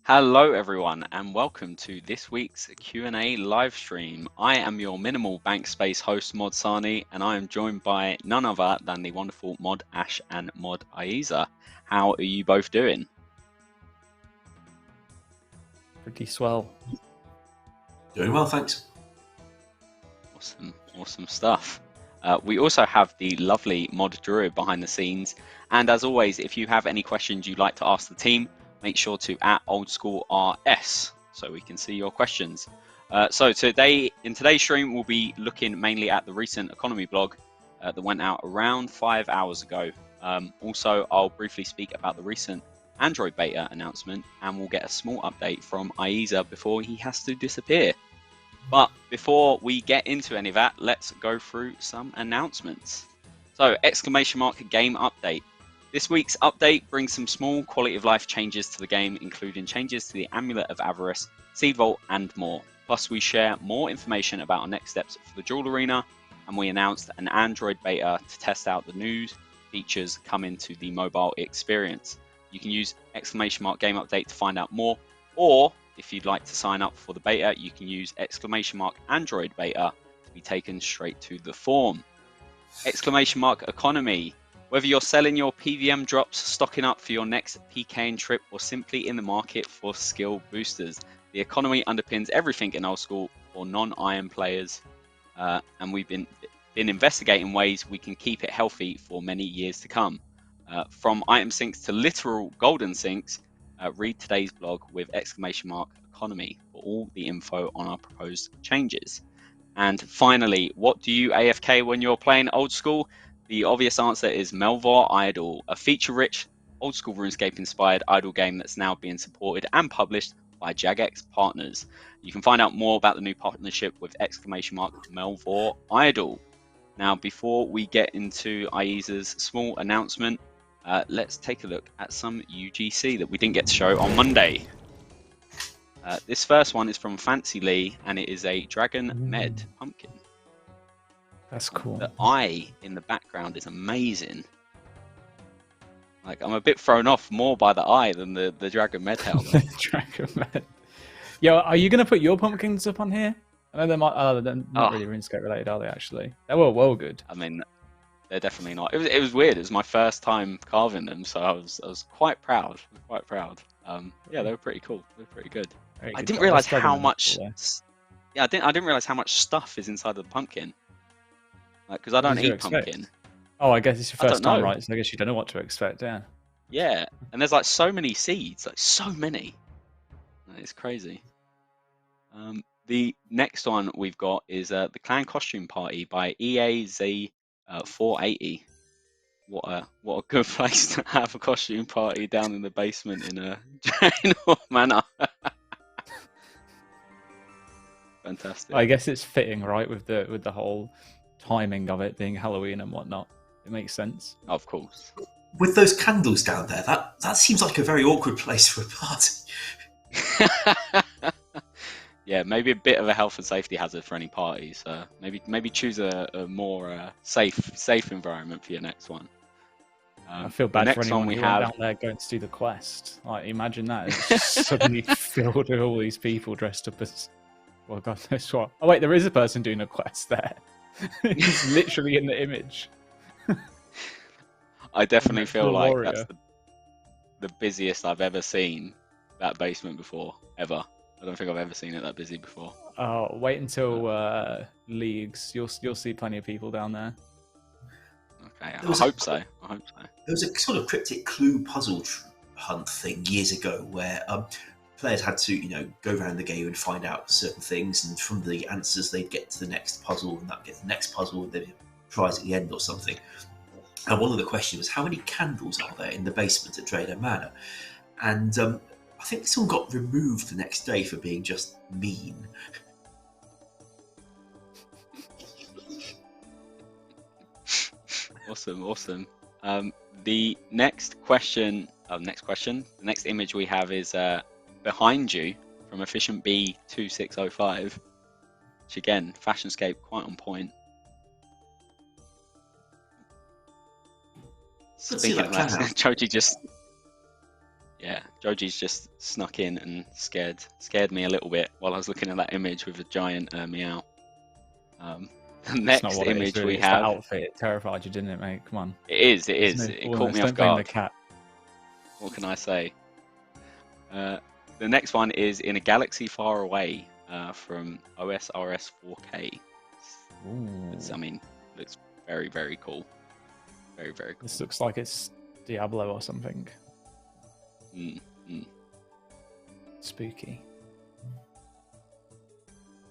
Hello everyone and welcome to this week's Q&A live stream. I am your minimal bank space host Mods Sarnie and I am joined by none other than the wonderful Mod Ash and Mod Ayiza. How are you both doing? Pretty swell. Doing well, thanks. Awesome stuff. We also have the lovely Mod Druid behind the scenes, and as always, if you have any questions you'd like to ask the team, make sure to @oldschoolRS so we can see your questions. So in today's stream, we'll be looking mainly at the recent Economy blog that went out around 5 hours ago. Also, I'll briefly speak about the recent Android beta announcement, and we'll get a small update from Ayiza before he has to disappear. But before we get into any of that, let's go through some announcements. So, ! Game update. This week's update brings some small quality of life changes to the game, including changes to the Amulet of Avarice, Seed Vault, and more. Plus, we share more information about our next steps for the Duel Arena, and we announced an Android beta to test out the new features coming to the mobile experience. You can use ! Game update to find out more, or if you'd like to sign up for the beta, you can use ! Android beta to be taken straight to the form. ! Economy. Whether you're selling your PVM drops, stocking up for your next PKing trip, or simply in the market for skill boosters, the economy underpins everything in old school for non-iron players, and we've been investigating ways we can keep it healthy for many years to come. From item sinks to literal golden sinks, read today's blog with ! Economy for all the info on our proposed changes. And finally, what do you AFK when you're playing old school? The obvious answer is Melvor Idol, a feature-rich, old-school RuneScape-inspired idle game that's now being supported and published by Jagex partners. You can find out more about the new partnership with ! Melvor Idol. Now, before we get into Ayiza's small announcement, let's take a look at some UGC that we didn't get to show on Monday. This first one is from Fancy Lee, and it is a Dragon Med pumpkin. That's cool. The eye in the background is amazing. Like, I'm a bit thrown off more by the eye than the Dragon Med helmet. Dragon Med. Yo, are you going to put your pumpkins up on here? I know they might. They're not really RuneScape related, are they? Actually, they were well good. I mean, they're definitely not. It was weird. It was my first time carving them, so I was quite proud. Yeah, they were pretty cool. They were pretty good. I didn't realize how much. Yeah, I didn't realize how much stuff is inside the pumpkin. Like, because I don't eat pumpkin. Oh, I guess it's your first time, right? So I guess you don't know what to expect, yeah. Yeah, and there's like so many seeds, like so many. It's crazy. The next one we've got is the Clan Costume Party by EAZ480. What a good place to have a costume party down in the basement in a general manner. Fantastic. I guess it's fitting, right, with the whole timing of it being Halloween and whatnot. It makes sense. Of course. With those candles down there, that seems like a very awkward place for a party. Yeah, maybe a bit of a health and safety hazard for any parties. Maybe choose a more safe environment for your next one. I feel bad for anyone who down there going to do the quest. Like, imagine that it's just suddenly filled with all these people dressed up as, well, God knows what. Oh wait, there is a person doing a quest there. He's literally in the image. I definitely feel like that's the busiest I've ever seen that basement before, ever. I don't think I've ever seen it that busy before. Oh, wait until Leagues. You'll see plenty of people down there. Okay, I hope so. There was a sort of cryptic clue puzzle hunt thing years ago where players had to, go around the game and find out certain things, and from the answers they'd get to the next puzzle, and that get the next puzzle, and they'd prize at the end or something. And one of the questions was, how many candles are there in the basement at Trader Manor? And I think this one got removed the next day for being just mean. Awesome. The next image we have is Behind You from Efficient B 2605, which again, Fashionscape quite on point. Speaking of that, Choji just Yeah, Joji's just snuck in and scared me a little bit while I was looking at that image with a giant meow. The next image we have. That outfit, it terrified you, didn't it, mate? Come on. It is. It caught me off guard. The cat. What can I say? The next one is In a Galaxy Far Away from OSRS 4K. I mean, looks very, very cool. Very, very cool. This looks like it's Diablo or something. Spooky.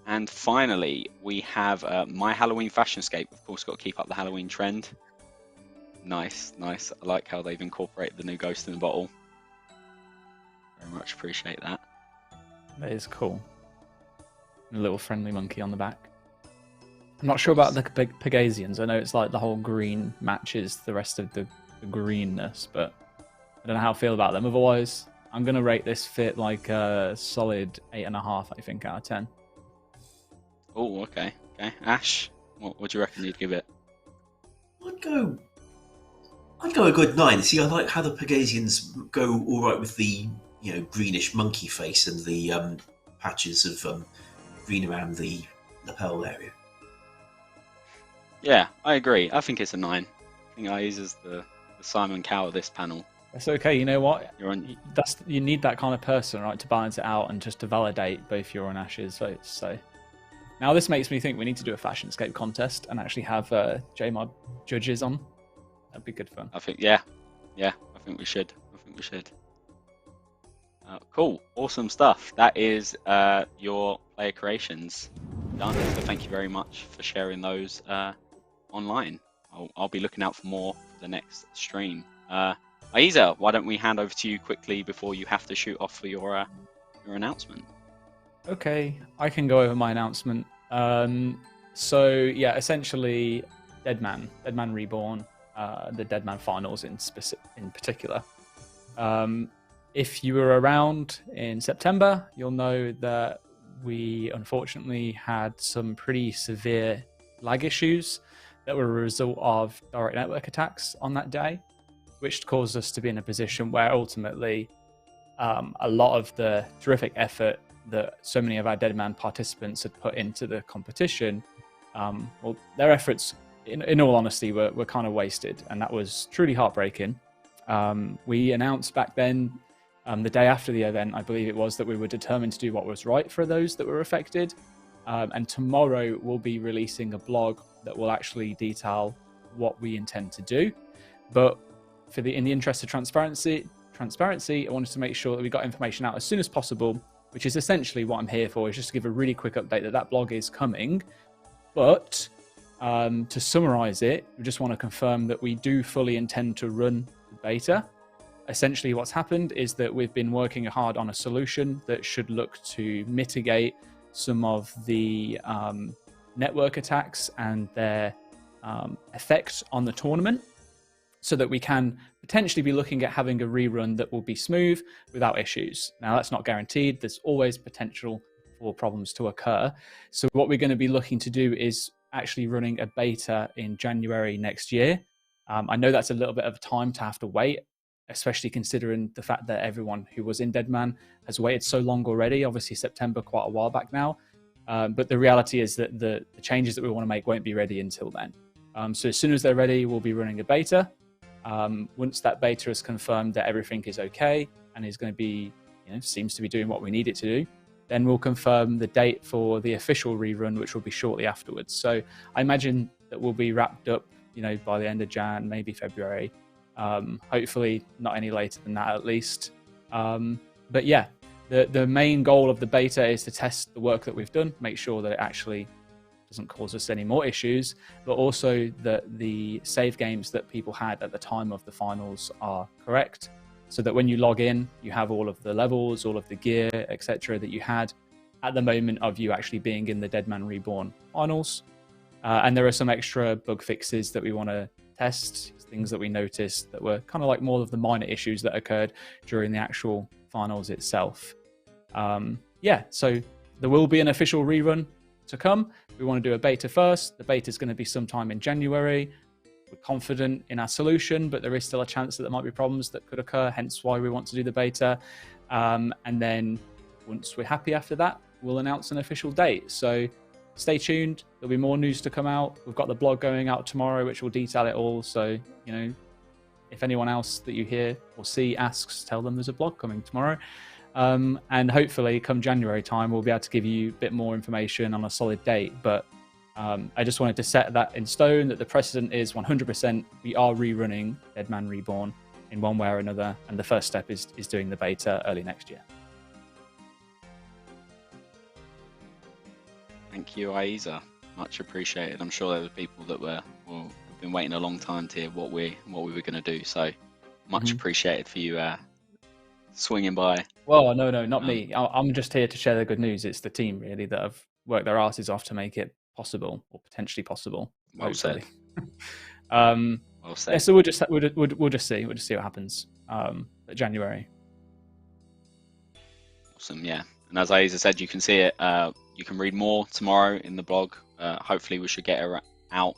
And finally, we have My Halloween Fashionscape. Of course, got to keep up the Halloween trend. Nice, nice. I like how they've incorporated the new Ghost in the Bottle. Very much appreciate that. That is cool. And a little friendly monkey on the back. I'm not sure about the Pegasians. I know it's like the whole green matches the rest of the greenness, but I don't know how I feel about them. Otherwise, I'm going to rate this fit like a solid 8.5, I think, out of 10. Oh, okay. Okay. Ash, what do you reckon you'd give it? I'd go a good 9. See, I like how the Pegasians go all right with the greenish monkey face and the patches of green around the lapel area. Yeah, I agree. I think it's a 9. I think Ayiza's the Simon Cowell of this panel. It's okay. You know what? You need that kind of person, right, to balance it out and just to validate both your and Ash's votes. So now this makes me think we need to do a Fashionscape contest and actually have JMod judges on. That'd be good fun. I think, yeah, I think we should. Cool, awesome stuff. That is your player creations done. So thank you very much for sharing those online. I'll be looking out for more for the next stream. Ayiza, why don't we hand over to you quickly before you have to shoot off for your announcement? Okay, I can go over my announcement. So yeah, essentially, Deadman Reborn, the Deadman finals in particular. If you were around in September, you'll know that we unfortunately had some pretty severe lag issues that were a result of direct network attacks on that day, which caused us to be in a position where ultimately a lot of the terrific effort that so many of our Deadman participants had put into the competition, well, their efforts, in all honesty, were kind of wasted, and that was truly heartbreaking. We announced back then, the day after the event, I believe it was, that we were determined to do what was right for those that were affected. And tomorrow we'll be releasing a blog that will actually detail what we intend to do. But in the interest of transparency, I wanted to make sure that we got information out as soon as possible, which is essentially what I'm here for, is just to give a really quick update that blog is coming. But to summarize it, we just want to confirm that we do fully intend to run the beta. Essentially what's happened is that we've been working hard on a solution that should look to mitigate some of the network attacks and their effect on the tournament, so that we can potentially be looking at having a rerun that will be smooth without issues. Now, that's not guaranteed. There's always potential for problems to occur. So what we're going to be looking to do is actually running a beta in January next year. I know that's a little bit of time to have to wait, especially considering the fact that everyone who was in Deadman has waited so long already. Obviously, September, quite a while back now. But the reality is that the changes that we want to make won't be ready until then. So as soon as they're ready, we'll be running a beta. Once that beta is confirmed that everything is okay and is going to be, seems to be doing what we need it to do, then we'll confirm the date for the official rerun, which will be shortly afterwards. So I imagine that we'll be wrapped up, by the end of Jan, maybe February. Hopefully not any later than that, at least. But yeah, the main goal of the beta is to test the work that we've done, make sure that it actually doesn't cause us any more issues, but also that the save games that people had at the time of the finals are correct, so that when you log in, you have all of the levels, all of the gear, etc., that you had at the moment of you actually being in the Deadman Reborn finals. And there are some extra bug fixes that we want to test, things that we noticed that were kind of like more of the minor issues that occurred during the actual finals itself. So there will be an official rerun to come. We want to do a beta first. The beta is going to be sometime in January. we're confident in our solution, but there is still a chance that there might be problems that could occur, hence why we want to do the beta. And then once we're happy after that, we'll announce an official date. So stay tuned. There'll be more news to come out. We've got the blog going out tomorrow, which will detail it all. So, you know, if anyone else that you hear or see asks, tell them there's a blog coming tomorrow. And hopefully come January time, we'll be able to give you a bit more information on a solid date. But I just wanted to set that in stone, that the precedent is 100% we are rerunning Deadman Reborn in one way or another. And the first step is doing the beta early next year. Thank you, Ayiza. Much appreciated. I'm sure there were people that have been waiting a long time to hear what we were going to do. So much appreciated for you swinging by. Well, no, not me. I'm just here to share the good news. It's the team really that have worked their asses off to make it possible, or potentially possible. Well said. Well said. Yeah, so we'll just see what happens at January. Awesome, yeah. And as Ayiza said, you can see it. You can read more tomorrow in the blog. Hopefully, we should get out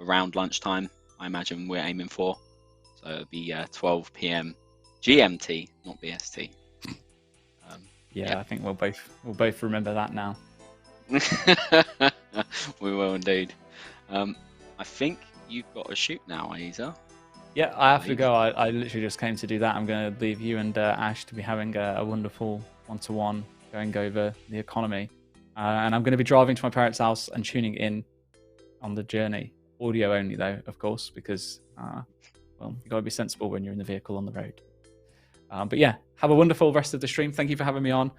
around lunchtime. I imagine we're aiming for. So it'll be 12 p.m. GMT, not BST. Yeah, I think we'll both remember that now. We will indeed. I think you've got to shoot now, Ayiza. Yeah, I have to go. I literally just came to do that. I'm going to leave you and Ash to be having a wonderful one-to-one going over the economy. And I'm going to be driving to my parents' house and tuning in on the journey. Audio only, though, of course, because, well, you've got to be sensible when you're in the vehicle on the road. But yeah, have a wonderful rest of the stream. Thank you for having me on.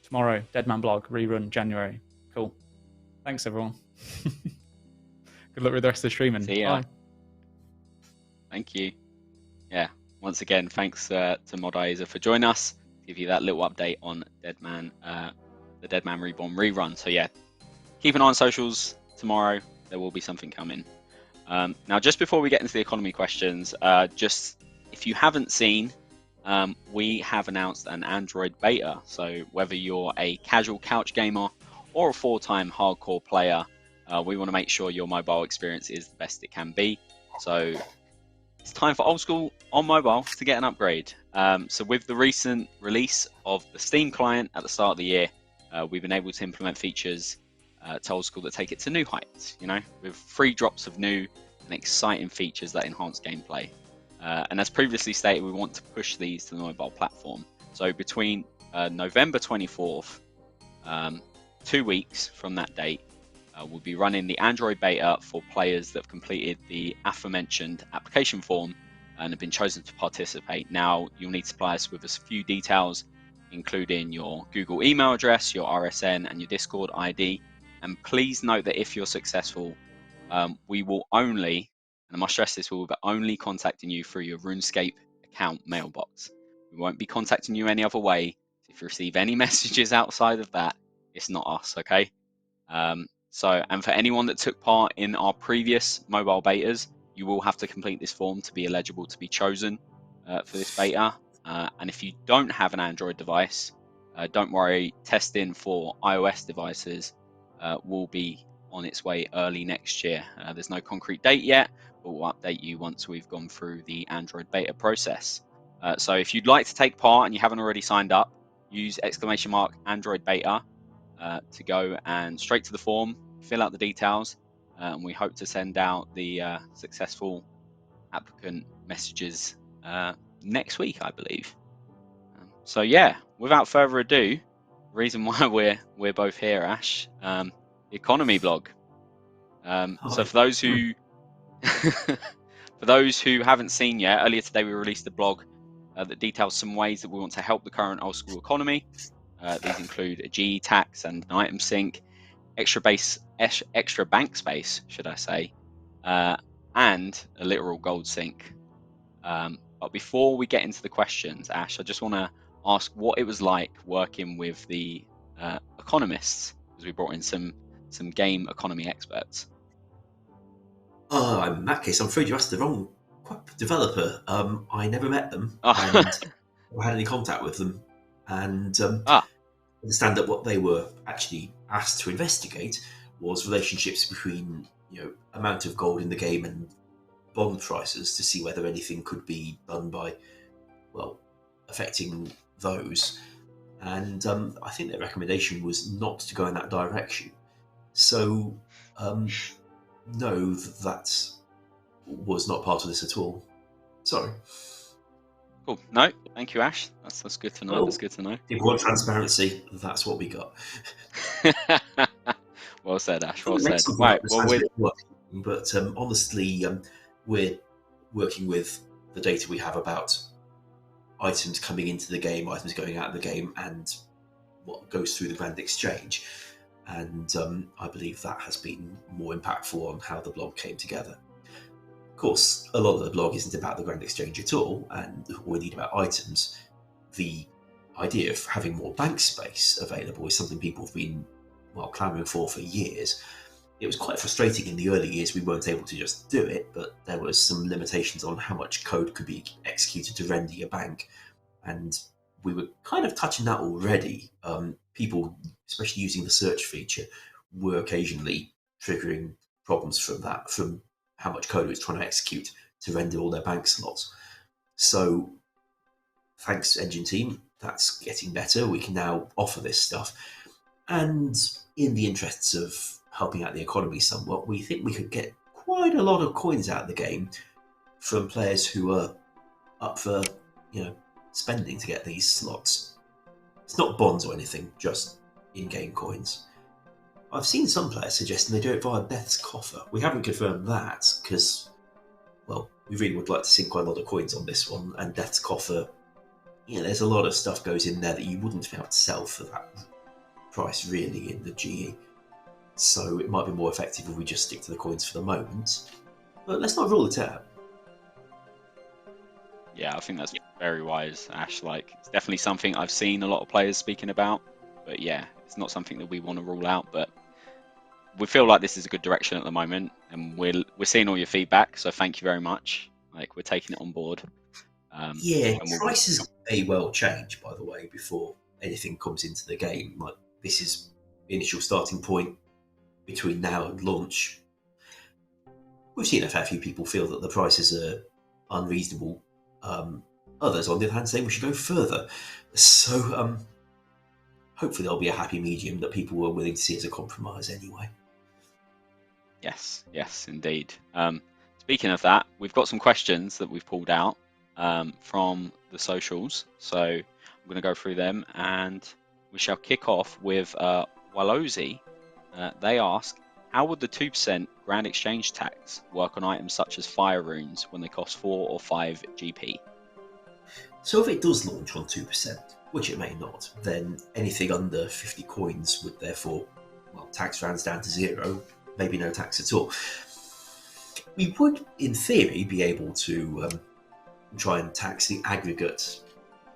Tomorrow, Deadman blog, rerun, January. Cool. Thanks, everyone. Good luck with the rest of the stream. And see ya. Bye. Thank you. Yeah, once again, thanks to Mod Ayiza for joining us. Give you that little update on Deadman, the Deadman Reborn Re-Run. So yeah, keep an eye on socials. Tomorrow there will be something coming. Now, just before we get into the economy questions, just if you haven't seen, we have announced an Android beta. So whether you're a casual couch gamer or a full-time hardcore player, we want to make sure your mobile experience is the best it can be. So it's time for Old School on mobile to get an upgrade. So with the recent release of the Steam client at the start of the year, we've been able to implement features to Old School that take it to new heights, you know, with 3 drops of new and exciting features that enhance gameplay. And as previously stated, we want to push these to the mobile platform. So between November 24th, 2 weeks from that date, we'll be running the Android beta for players that have completed the aforementioned application form and have been chosen to participate. Now, you'll need to supply us with a few details, including your Google email address, your RSN, and your Discord ID. And please note that if you're successful, we will only, and I must stress this, we will be only contacting you through your RuneScape account mailbox. We won't be contacting you any other way. If you receive any messages outside of that, it's not us, okay? And for anyone that took part in our previous mobile betas, you will have to complete this form to be eligible to be chosen for this beta. And if you don't have an Android device, don't worry, testing for iOS devices will be on its way early next year. There's no concrete date yet, but we'll update you once we've gone through the Android beta process. So if you'd like to take part and you haven't already signed up, use !Android beta to go and straight to the form, fill out the details, and we hope to send out the successful applicant messages next week, I believe. So yeah, without further ado, the reason why we're both here, Ash, the Economy Blog. So for those who haven't seen yet, earlier today we released a blog that details some ways that we want to help the current old school economy. These include a GE tax and an item sink, extra bank space, should I say, and a literal gold sink. But before we get into the questions, Ash, I just want to ask what it was like working with the economists, because we brought in some game economy experts. In that case, I'm afraid you asked the wrong developer. I never met them and never had any contact with them. And I understand that what they were actually asked to investigate was relationships between amount of gold in the game and bond prices to see whether anything could be done by, affecting those. And I think their recommendation was not to go in that direction. So, no, that was not part of this at all. Sorry. Cool. No, thank you, Ash. That's good to know. Well, that's good to know. If you want transparency, that's what we got. Well said, Ash. Well said. Right. Well, but honestly, we're working with the data we have about items coming into the game, items going out of the game, and what goes through the Grand Exchange. And I believe that has been more impactful on how the blog came together. Of course, a lot of the blog isn't about the Grand Exchange at all, and we need about items. The idea of having more bank space available is something people have been clamouring for years. It was quite frustrating in the early years we weren't able to just do it, but there was some limitations on how much code could be executed to render your bank, and we were kind of touching that already. People, especially using the search feature, were occasionally triggering problems from how much code it was trying to execute to render all their bank slots. So thanks, Engine Team, that's getting better. We can now offer this stuff. And in the interests of helping out the economy somewhat, we think we could get quite a lot of coins out of the game from players who are up for, spending to get these slots. It's not bonds or anything, just in-game coins. I've seen some players suggesting they do it via Death's Coffer. We haven't confirmed that because, we really would like to sink quite a lot of coins on this one, and Death's Coffer, there's a lot of stuff goes in there that you wouldn't be able to sell for that price really in the GE. So it might be more effective if we just stick to the coins for the moment. But let's not rule it out. Yeah, I think that's very wise, Ash. It's definitely something I've seen a lot of players speaking about. But yeah, it's not something that we want to rule out. But we feel like this is a good direction at the moment, and we're seeing all your feedback. So thank you very much. We're taking it on board. Prices may well change, by the way, before anything comes into the game. This is the initial starting point between now and launch. We've seen a fair few people feel that the prices are unreasonable. Others, on the other hand, say we should go further. So hopefully there'll be a happy medium that people are willing to see as a compromise anyway. Yes, indeed. Speaking of that, we've got some questions that we've pulled out from the socials. So I'm going to go through them, and we shall kick off with Walozi. They ask, how would the 2% Grand Exchange tax work on items such as fire runes when they cost 4 or 5 GP? So if it does launch on 2%, which it may not, then anything under 50 coins would therefore, tax rounds down to 0, maybe no tax at all. We would, in theory, be able to try and tax the aggregate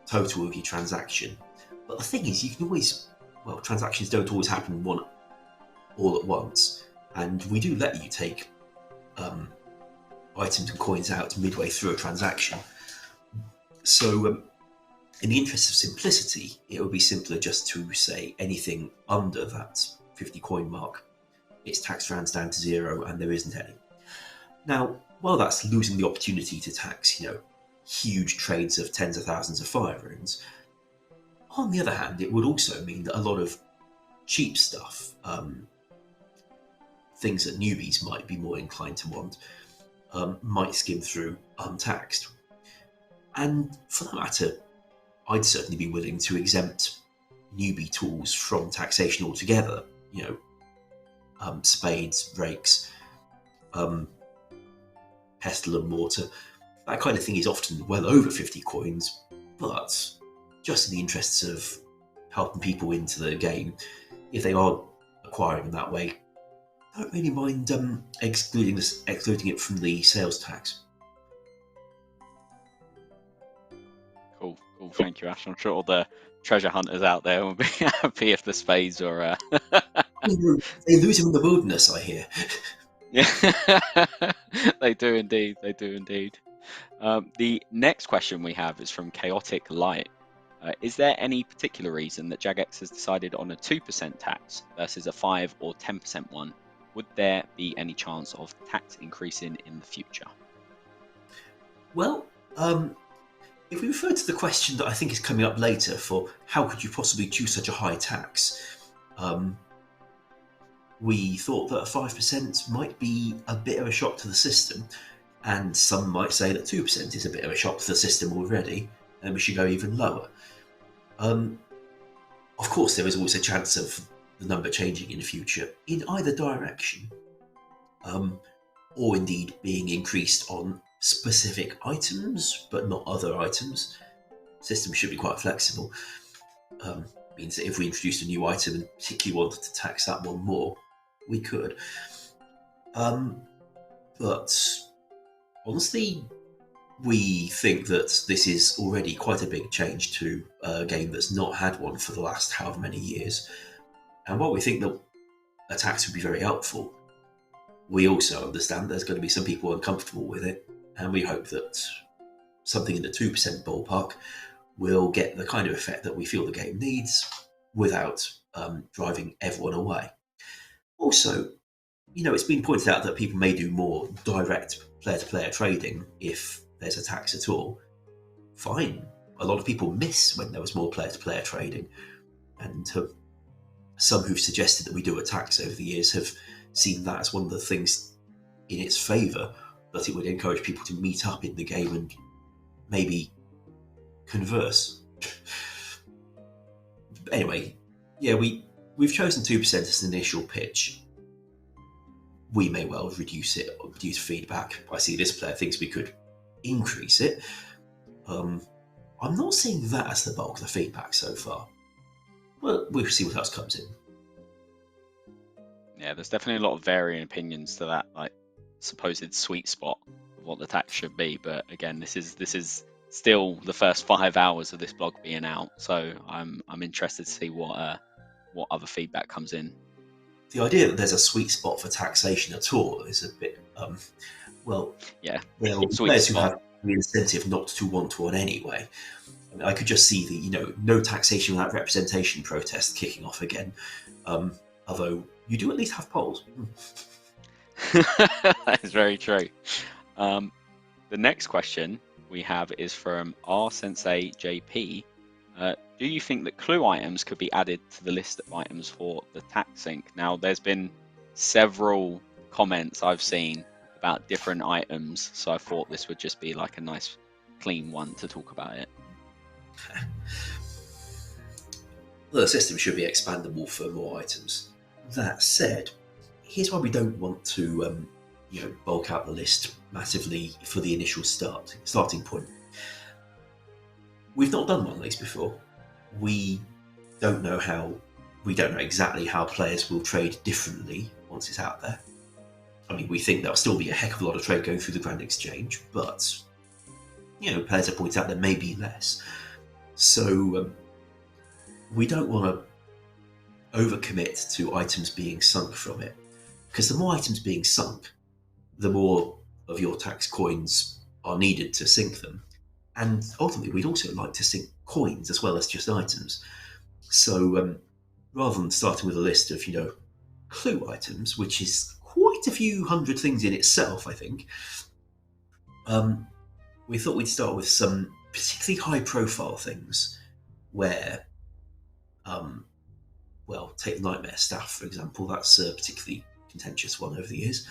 total of your transaction. But the thing is, you can always, transactions don't always happen all at once, and we do let you take items and coins out midway through a transaction. So in the interest of simplicity, it would be simpler just to say anything under that 50 coin mark, its tax rounds down to 0 and there isn't any. Now, while that's losing the opportunity to tax, huge trades of tens of thousands of fire runes, on the other hand, it would also mean that a lot of cheap stuff, things that newbies might be more inclined to want, might skim through untaxed. And for that matter, I'd certainly be willing to exempt newbie tools from taxation altogether. Spades, rakes, pestle and mortar. That kind of thing is often well over 50 coins, but just in the interests of helping people into the game, if they are acquiring them that way, I don't really mind excluding it from the sales tax. Cool. Thank you, Ash. I'm sure all the treasure hunters out there will be happy if the spades are. They lose them in the wilderness, I hear. Yeah, they do indeed. The next question we have is from Chaotic Light. Is there any particular reason that Jagex has decided on a 2% tax versus a 5 or 10% one? would there be any chance of tax increasing in the future? Well, if we refer to the question that I think is coming up later for how could you possibly choose such a high tax, we thought that 5% might be a bit of a shock to the system, and some might say that 2% is a bit of a shock to the system already, and we should go even lower. Of course, there is always a chance of the number changing in the future in either direction, or indeed being increased on specific items, but not other items. The system should be quite flexible. Means that if we introduced a new item and particularly wanted to tax that one more, we could. But honestly, we think that this is already quite a big change to a game that's not had one for the last however many years. And while we think that a tax would be very helpful, we also understand there's going to be some people uncomfortable with it, and we hope that something in the 2% ballpark will get the kind of effect that we feel the game needs without driving everyone away. Also, it's been pointed out that people may do more direct player-to-player trading if there's a tax at all. Fine. A lot of people miss when there was more player-to-player trading, and some who've suggested that we do a tax over the years have seen that as one of the things in its favour, that it would encourage people to meet up in the game and maybe converse. Anyway, yeah, we've chosen 2% as an initial pitch. We may well reduce it or reduce feedback. I see this player thinks we could increase it. I'm not seeing that as the bulk of the feedback so far. Well, we'll see what else comes in. Yeah, there's definitely a lot of varying opinions to that, like supposed sweet spot of what the tax should be. But again, this is still the first 5 hours of this blog being out, so I'm interested to see what other feedback comes in. The idea that there's a sweet spot for taxation at all is a bit, yeah. There are players who have the incentive not to want one anyway. I mean, I could just see the no taxation without representation protest kicking off again. Although you do at least have polls. That is very true. The next question we have is from R Sensei JP. Do you think that clue items could be added to the list of items for the tax sync? Now, there's been several comments I've seen about different items, so I thought this would just be like a nice clean one to talk about it. The system should be expandable for more items. That said, here's why we don't want to bulk out the list massively for the initial starting point. We've not done one of these before. We don't know exactly how players will trade differently once it's out there. I mean, we think there'll still be a heck of a lot of trade going through the Grand Exchange, but players have pointed out there may be less. So we don't want to overcommit to items being sunk from it, because the more items being sunk, the more of your tax coins are needed to sink them. And ultimately, we'd also like to sink coins as well as just items. So rather than starting with a list of, clue items, which is quite a few hundred things in itself, I think, we thought we'd start with some particularly high-profile things where, take the Nightmare Staff, for example. That's a particularly contentious one over the years.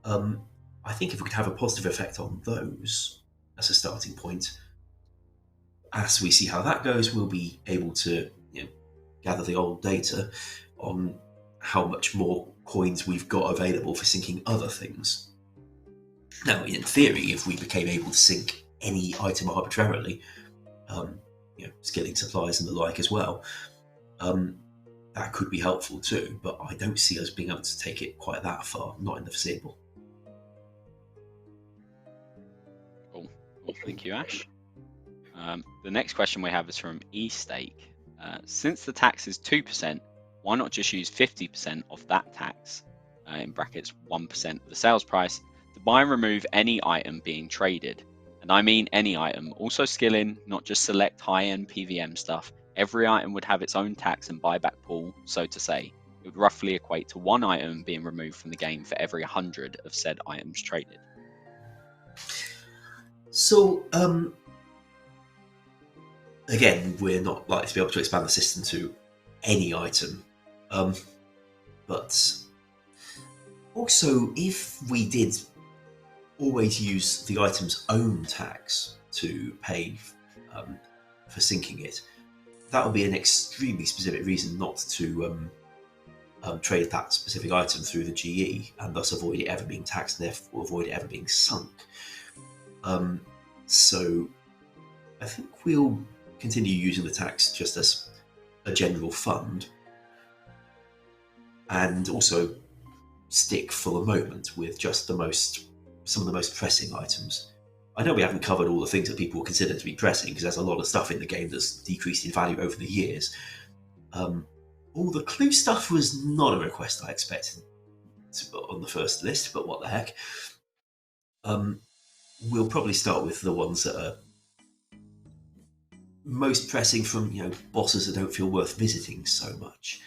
I think if we could have a positive effect on those as a starting point, as we see how that goes, we'll be able to gather the old data on how much more coins we've got available for sinking other things. Now, in theory, if we became able to sink any item arbitrarily, skilling supplies and the like as well, that could be helpful too, but I don't see us being able to take it quite that far, not in the foreseeable. Cool. Well, thank you, Ash. The next question we have is from eStake. Since the tax is 2%, why not just use 50% of that tax, in brackets 1% of the sales price, to buy and remove any item being traded? And I mean any item, also skilling, not just select high-end PVM stuff. Every item would have its own tax and buyback pool, so to say. it would roughly equate to 1 item being removed from the game for every 100 of said items traded. So, again, we're not likely to be able to expand the system to any item. But also, if we did always use the item's own tax to pay for syncing it, that would be an extremely specific reason not to trade that specific item through the GE, and thus avoid it ever being taxed, and therefore avoid it ever being sunk. So I think we'll continue using the tax just as a general fund, and also stick for the moment with just some of the most pressing items. I know we haven't covered all the things that people consider to be pressing, because there's a lot of stuff in the game that's decreased in value over the years. All the clue stuff was not a request I expected on the first list, but what the heck. We'll probably start with the ones that are most pressing, from bosses that don't feel worth visiting so much,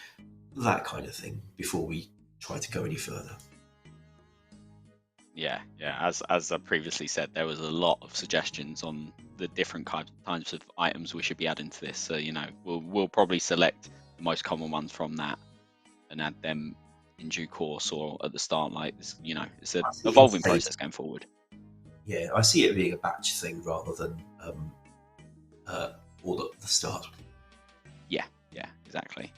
that kind of thing, before we try to go any further. Yeah. As I previously said, there was a lot of suggestions on the different kinds of items we should be adding to this. So we'll probably select the most common ones from that and add them in due course, or at the start. Like this, it's an evolving process going forward. Yeah, I see it being a batch thing rather than all at the start. Yeah, exactly.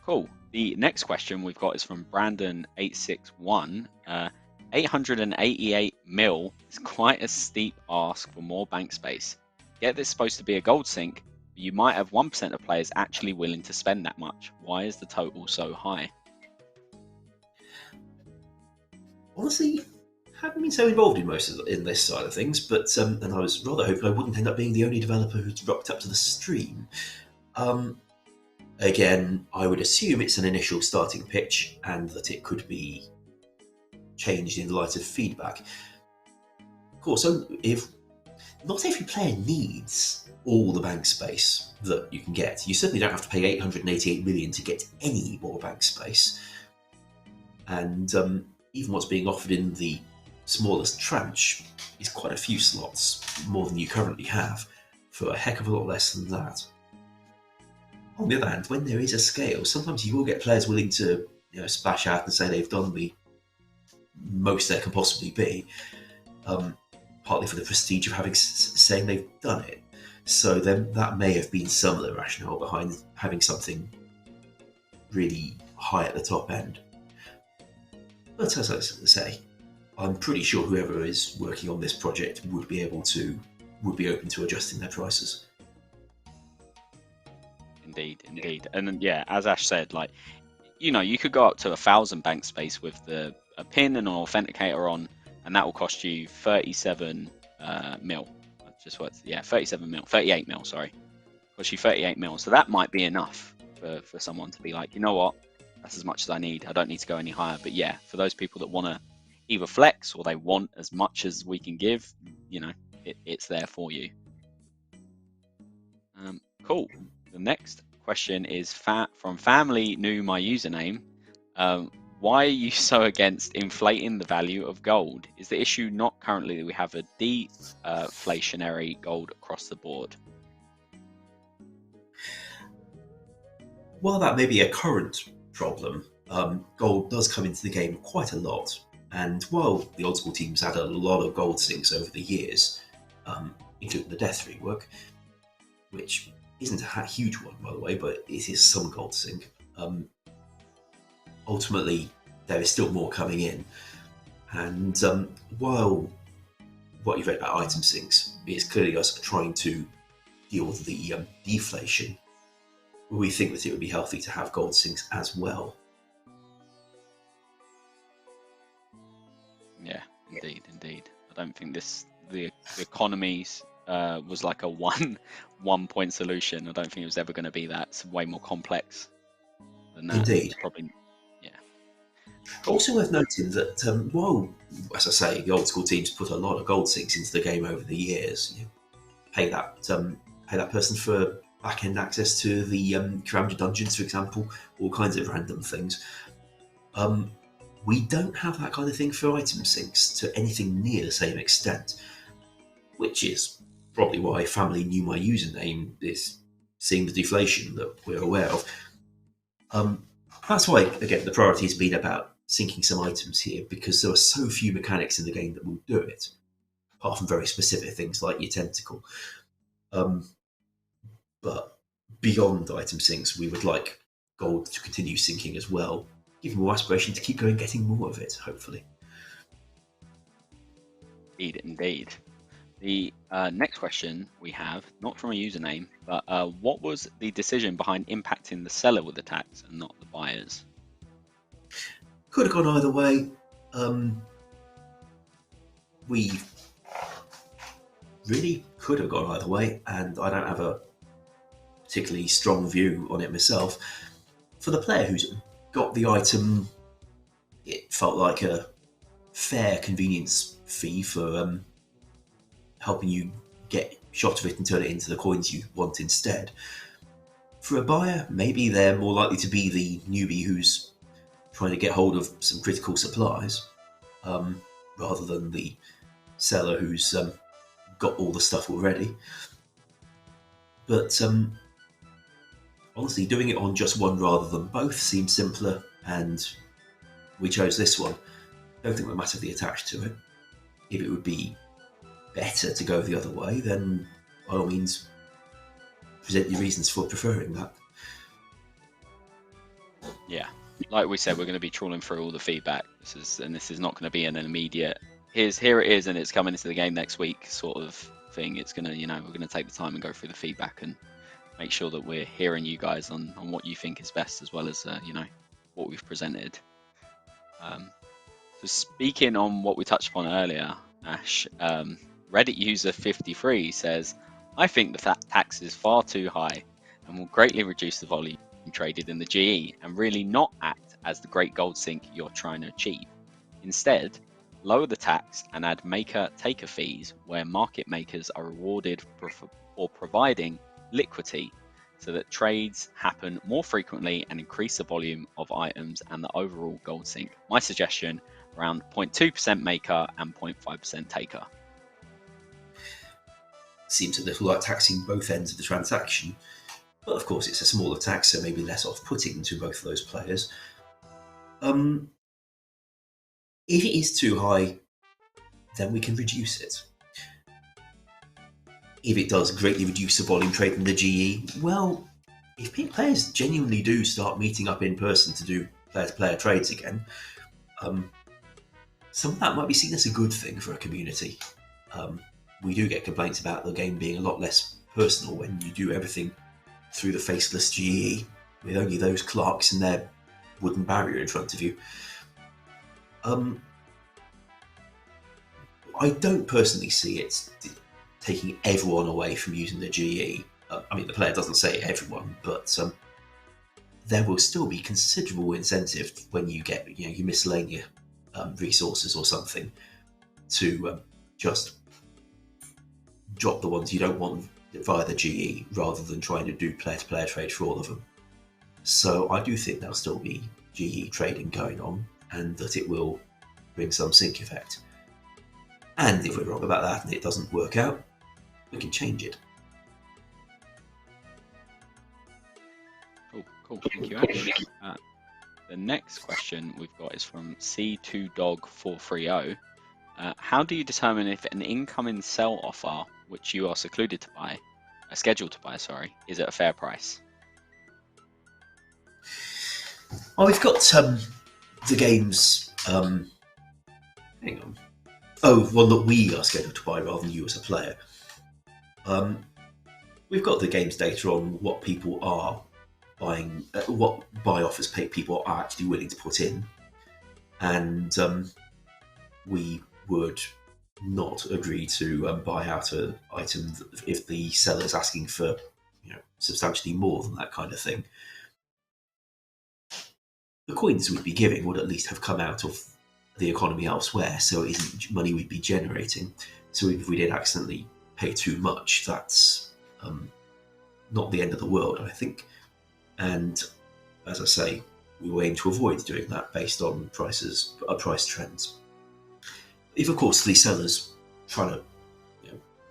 Cool. The next question we've got is from Brandon861. 888 mil is quite a steep ask for more bank space. Yet this is supposed to be a gold sink, but you might have 1% of players actually willing to spend that much. Why is the total so high? Honestly, I haven't been so involved in this side of things, but and I was rather hoping I wouldn't end up being the only developer who's rocked up to the stream. Again, I would assume it's an initial starting pitch, and that it could be changed in light of feedback. Of course, if not every player needs all the bank space that you can get. You certainly don't have to pay 888 million to get any more bank space. And even what's being offered in the smallest tranche is quite a few slots, more than you currently have, for a heck of a lot less than that. On the other hand, when there is a scale, sometimes you will get players willing to splash out and say they've done the most there can possibly be, partly for the prestige of saying they've done it. So then that may have been some of the rationale behind having something really high at the top end. But as I say, I'm pretty sure whoever is working on this project would be open to adjusting their prices. Indeed. And as Ash said, you could go up to 1,000 bank space with a pin and an authenticator on, and that will cost you 37 mil. Just what? Yeah, 38 mil. Sorry, cost you 38 mil. So that might be enough for someone to be like, you know what, that's as much as I need. I don't need to go any higher. But yeah, for those people that want to either flex or they want as much as we can give, it's there for you. Cool. The next question is from Family Knew My Username. Why are you so against inflating the value of gold? Is the issue not currently that we have a deflationary gold across the board? While that may be a current problem, gold does come into the game quite a lot. And while the old school teams had a lot of gold sinks over the years, including the Death rework, which isn't a huge one, by the way, but it is some gold sink. Ultimately, there is still more coming in. And while what you've read about item sinks is clearly us trying to deal with the deflation, we think that it would be healthy to have gold sinks as well. Yeah, indeed. I don't think the economies was like a one point solution. I don't think it was ever going to be that. It's way more complex than that. Indeed. Probably. Cool. Also worth noting that while, as I say, the old school teams put a lot of gold sinks into the game over the years, pay that person for back-end access to the Calamity dungeons, for example, all kinds of random things. We don't have that kind of thing for item syncs to anything near the same extent, which is probably why Family knew my username, is seeing the deflation that we're aware of. That's why, again, the priority has been about syncing some items here, because there are so few mechanics in the game that will do it, apart from very specific things like your tentacle. But beyond item syncs, we would like gold to continue syncing as well, giving more aspiration to keep going, getting more of it, hopefully. Indeed. The next question we have, not from a username, but what was the decision behind impacting the seller with the tax and not the buyers? Could have gone either way. We really could have gone either way, and I don't have a particularly strong view on it myself. For the player who's got the item, it felt like a fair convenience fee for helping you get shot of it and turn it into the coins you want instead. For a buyer, maybe they're more likely to be the newbie who's trying to get hold of some critical supplies, rather than the seller who's got all the stuff already. But honestly, doing it on just one rather than both seems simpler, and we chose this one. Don't think we're massively attached to it. If it would be better to go the other way, then by all means present your reasons for preferring that. Yeah, like we said, we're going to be trawling through all the feedback. This is not going to be an immediate here it is and it's coming into the game next week sort of thing. It's going to, we're going to take the time and go through the feedback and make sure that we're hearing you guys on what you think is best, as well as what we've presented. So speaking on what we touched upon earlier, Ash, Reddit user 53 says, I think the tax is far too high and will greatly reduce the volume traded in the GE and really not act as the great gold sink you're trying to achieve. Instead, lower the tax and add maker-taker fees where market makers are rewarded for providing liquidity so that trades happen more frequently and increase the volume of items and the overall gold sink. My suggestion, around 0.2% maker and 0.5% taker. Seems a little like taxing both ends of the transaction, but of course it's a smaller tax, so maybe less off-putting to both of those players. If it is too high, then we can reduce it. If it does greatly reduce the volume trade in the GE, well, if players genuinely do start meeting up in person to do player-to-player trades again, some of that might be seen as a good thing for a community. We do get complaints about the game being a lot less personal when you do everything through the faceless GE, with only those clerks and their wooden barrier in front of you. I don't personally see it taking everyone away from using the GE. I mean, the player doesn't say everyone, but there will still be considerable incentive when you get your miscellaneous resources or something to just drop the ones you don't want via the GE rather than trying to do player-to-player trade for all of them. So I do think there'll still be GE trading going on, and that it will bring some sync effect. And if we're wrong about that and it doesn't work out, we can change it. Cool. Thank you, Ash. The next question we've got is from C2Dog430. How do you determine if an incoming sell offer, which you are scheduled to buy, is at a fair price? Well, we've got the game's hang on. Oh, one that we are scheduled to buy rather than you as a player. We've got the game's data on what people are buying, what buy offers people are actually willing to put in, and we would not agree to buy out an item if the seller's asking for substantially more than that kind of thing. The coins we'd be giving would at least have come out of the economy elsewhere, so it isn't money we'd be generating. So if we did accidentally pay too much, that's not the end of the world, I think. And as I say, we will aim to avoid doing that based on price trends. If, of course, the seller's trying to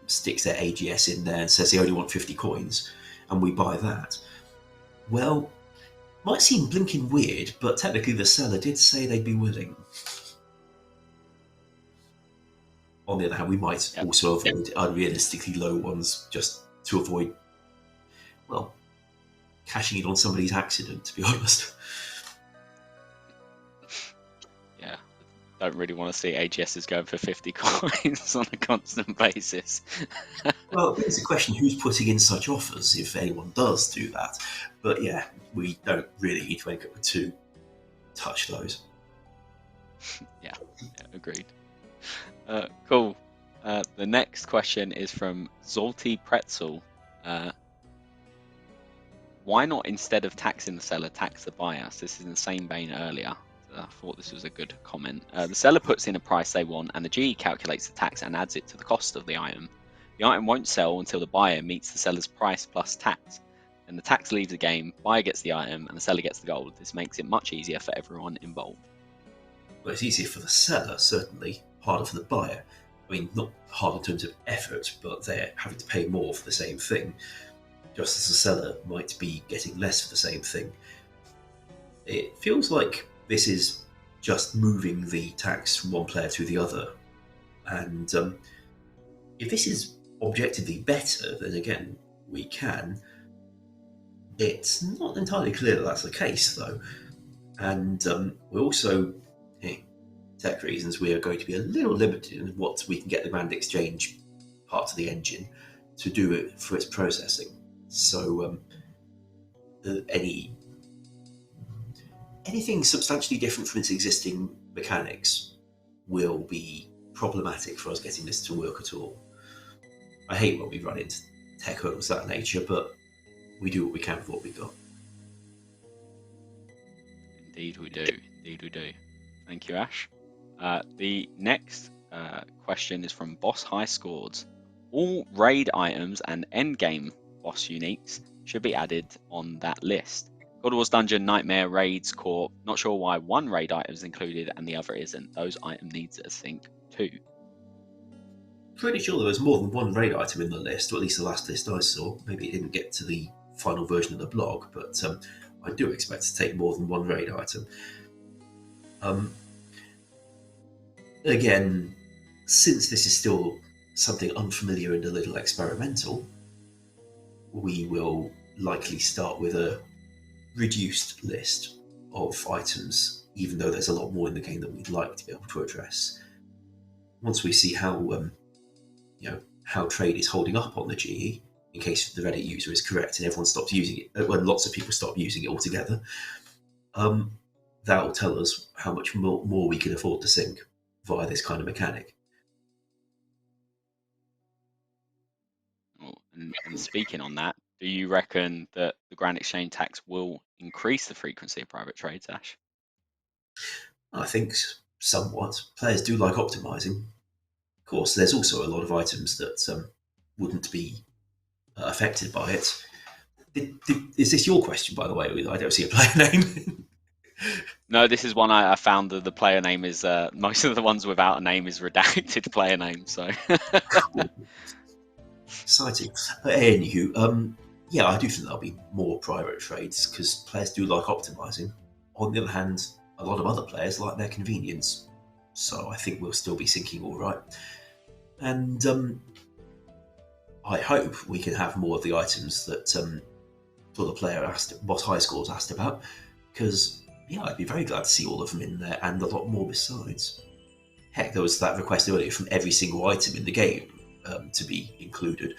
sticks their AGS in there and says they only want 50 coins, and we buy that, well, might seem blinking weird, but technically the seller did say they'd be willing. On the other hand, we might also avoid unrealistically low ones just to avoid, well, cashing in on somebody's accident, to be honest. Yeah, don't really want to see AGSs going for 50 coins on a constant basis. Well, it's a question who's putting in such offers, if anyone does do that. But yeah, we don't really need to touch those. Yeah, agreed. Cool. The next question is from Zolty Pretzel. Why not, instead of taxing the seller, tax the buyer? So this is in the same vein earlier. I thought this was a good comment. The seller puts in a price they want, and the GE calculates the tax and adds it to the cost of the item. The item won't sell until the buyer meets the seller's price plus tax. Then the tax leaves the game, buyer gets the item, and the seller gets the gold. This makes it much easier for everyone involved. Well, it's easier for the seller, certainly. Harder for the buyer. I mean, not hard in terms of effort, but they're having to pay more for the same thing, just as the seller might be getting less for the same thing. It feels like this is just moving the tax from one player to the other. And if this is objectively better, then again, we can. It's not entirely clear that that's the case, though. And we're also, tech reasons, we are going to be a little limited in what we can get the Grand Exchange part of the engine to do it for its processing. So anything substantially different from its existing mechanics will be problematic for us getting this to work at all. I hate when we run into tech hurdles of that nature, but we do what we can with what we got. Indeed we do. Indeed we do. Thank you, Ash. The next question is from Boss High Scores. All raid items and endgame boss uniques should be added on that list. God of War's Dungeon, Nightmare, Raids, Corp. Not sure why one raid item is included and the other isn't. Those item needs a sync too. Pretty sure there was more than one raid item in the list, or at least the last list I saw. Maybe it didn't get to the final version of the blog, but I do expect to take more than one raid item. Again, since this is still something unfamiliar and a little experimental, we will likely start with a reduced list of items, even though there's a lot more in the game that we'd like to be able to address. Once we see how trade is holding up on the GE, in case the Reddit user is correct and everyone stops using it, when lots of people stop using it altogether, that will tell us how much more we can afford to sink via this kind of mechanic. And speaking on that, do you reckon that the Grand Exchange tax will increase the frequency of private trades, Ash? I think somewhat. Players do like optimizing. Of course, there's also a lot of items that wouldn't be affected by it. Is this your question, by the way? I don't see a player name. No, this is one I found that the player name is, most of the ones without a name is redacted player name, so. Exciting. Anywho, yeah, I do think there'll be more private trades because players do like optimizing. On the other hand, a lot of other players like their convenience. So I think we'll still be syncing all right. And I hope we can have more of the items that the player asked, Boss High Scores asked about, because yeah, I'd be very glad to see all of them in there and a lot more besides. Heck, there was that request earlier from every single item in the game to be included,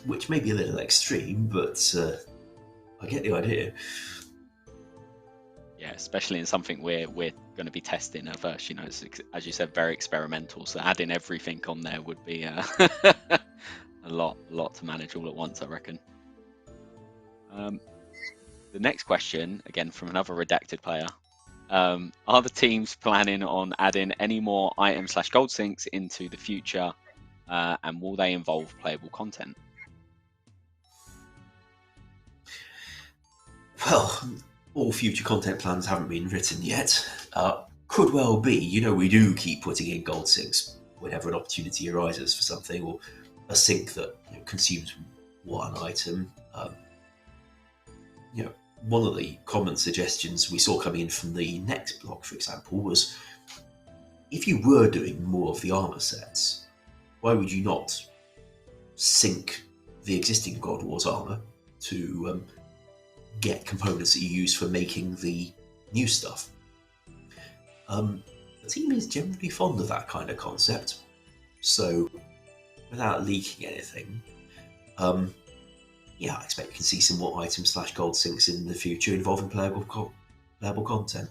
which may be a little extreme, but I get the idea. Yeah, especially in something we're going to be testing at first. It's, as you said, very experimental. So adding everything on there would be a lot to manage all at once, I reckon. The next question, again from another redacted player. Are the teams planning on adding any more item/gold sinks into the future, and will they involve playable content? Well, all future content plans haven't been written yet. Could well be, we do keep putting in gold sinks whenever an opportunity arises for something, or a sink that consumes one item. One of the common suggestions we saw coming in from the next blog, for example, was if you were doing more of the armor sets, why would you not sink the existing God Wars armor to get components that you use for making the new stuff? The team is generally fond of that kind of concept, so without leaking anything, I expect you can see some more item/gold sinks in the future involving playable content.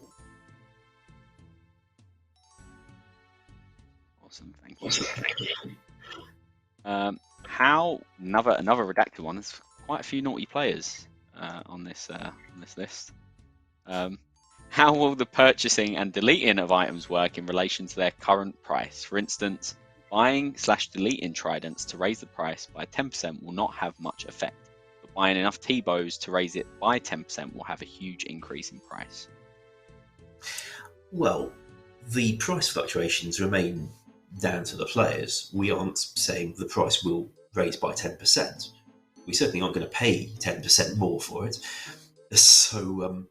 Awesome, thank you. How another redacted one? There's quite a few naughty players on this list. How will the purchasing and deleting of items work in relation to their current price? For instance, buying/deleting tridents to raise the price by 10% will not have much effect, but buying enough T-bows to raise it by 10% will have a huge increase in price. Well, the price fluctuations remain down to the players. We aren't saying the price will raise by 10%. We certainly aren't going to pay 10% more for it. So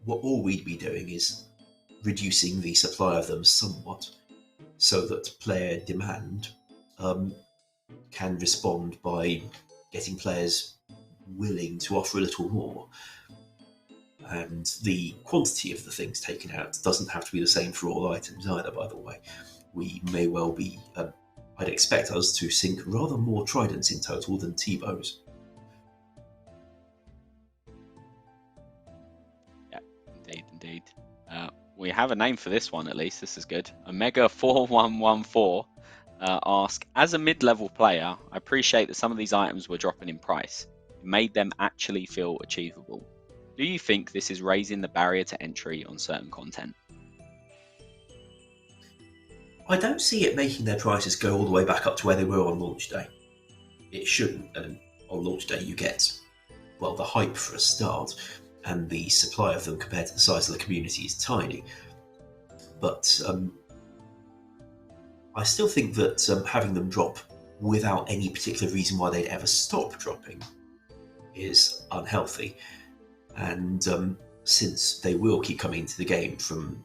what all we'd be doing is reducing the supply of them somewhat, so that player demand can respond by getting players willing to offer a little more. And the quantity of the things taken out doesn't have to be the same for all items either, by the way. We may well be, I'd expect us to sink rather more tridents in total than T-bows. Yeah, indeed. We have a name for this one at least. This is good. Omega4114 ask, as a mid-level player, I appreciate that some of these items were dropping in price. It made them actually feel achievable. Do you think this is raising the barrier to entry on certain content? I don't see it making their prices go all the way back up to where they were on launch day. It shouldn't, and on launch day you get, well, the hype for a start, and the supply of them compared to the size of the community is tiny. But I still think that having them drop without any particular reason why they'd ever stop dropping is unhealthy. And since they will keep coming into the game from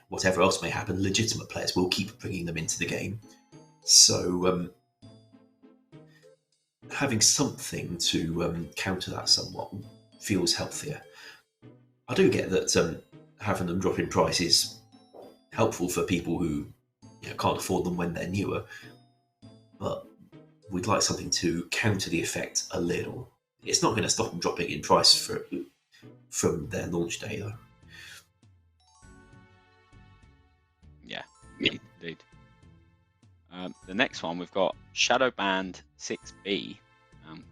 whatever else may happen, legitimate players will keep bringing them into the game. So having something to counter that somewhat feels healthier. I do get that having them drop in price is helpful for people who can't afford them when they're newer, but we'd like something to counter the effect a little. It's not going to stop them dropping in price from their launch day, though. Yeah, indeed. The next one, we've got Shadowband 6B.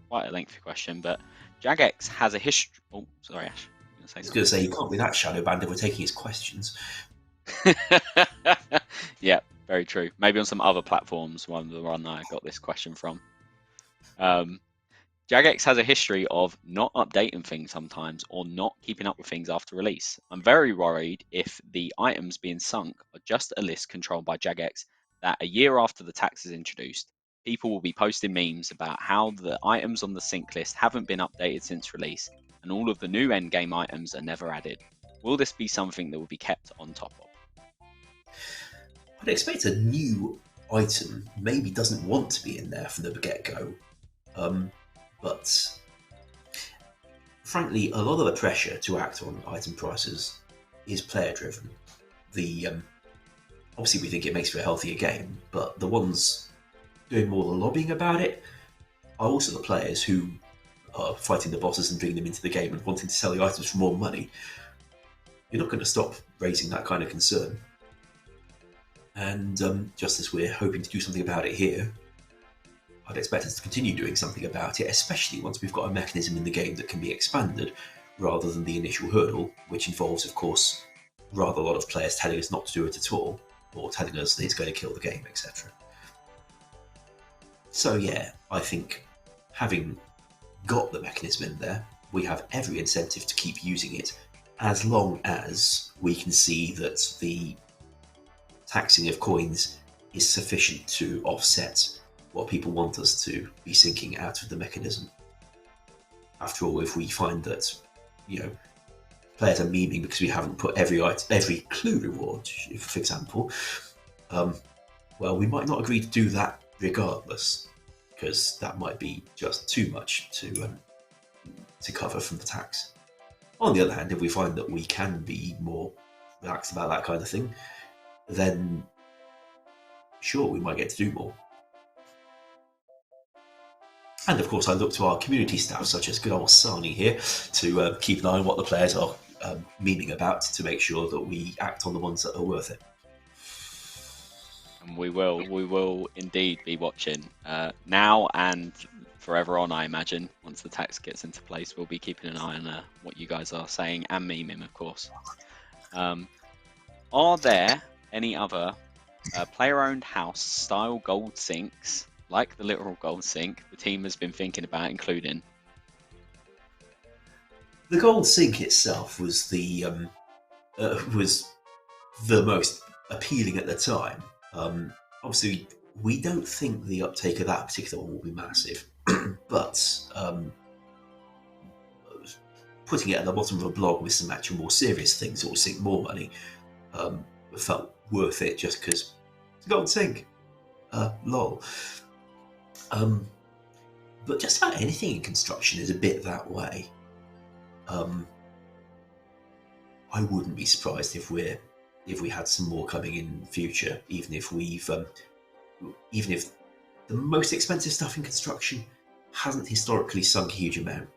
Quite a lengthy question, but Jagex has a history... Oh, sorry, Ash. I was going to say, you can't be that Shadowband if we're taking his questions. Yeah, very true. Maybe on some other platforms, one I got this question from. Jagex has a history of not updating things sometimes, or not keeping up with things after release. I'm very worried if the items being sunk are just a list controlled by Jagex, that a year after the tax is introduced, people will be posting memes about how the items on the sink list haven't been updated since release, and all of the new endgame items are never added. Will this be something that will be kept on top of? I'd expect a new item maybe doesn't want to be in there from the get-go. But frankly, a lot of the pressure to act on item prices is player-driven. Obviously, we think it makes for a healthier game, but the ones doing more the lobbying about it are also the players who are fighting the bosses and bringing them into the game and wanting to sell the items for more money. You're not going to stop raising that kind of concern. And just as we're hoping to do something about it here, I'd expect us to continue doing something about it, especially once we've got a mechanism in the game that can be expanded, rather than the initial hurdle, which involves, of course, rather a lot of players telling us not to do it at all, or telling us that it's going to kill the game, etc. So yeah, I think having got the mechanism in there, we have every incentive to keep using it, as long as we can see that the taxing of coins is sufficient to offset what people want us to be sinking out of the mechanism. After all, if we find that, players are memeing because we haven't put every clue reward, for example, well, we might not agree to do that regardless, because that might be just too much to cover from the tax. On the other hand, if we find that we can be more relaxed about that kind of thing, then sure, we might get to do more. And of course, I look to our community staff, such as good old Sarnie here, to keep an eye on what the players are memeing about, to make sure that we act on the ones that are worth it. And we will indeed be watching now and forever on, I imagine. Once the tax gets into place, we'll be keeping an eye on what you guys are saying and memeing, of course. Are there any other player-owned house style gold sinks, like the literal gold sink, the team has been thinking about including? The gold sink itself was the most appealing at the time. Obviously, we don't think the uptake of that particular one will be massive, but putting it at the bottom of a blog with some actual more serious things that will sink more money felt worth it, just because it's a gold sink. Lol. But just about anything in construction is a bit that way. I wouldn't be surprised if we had some more coming in future, even if the most expensive stuff in construction hasn't historically sunk a huge amount.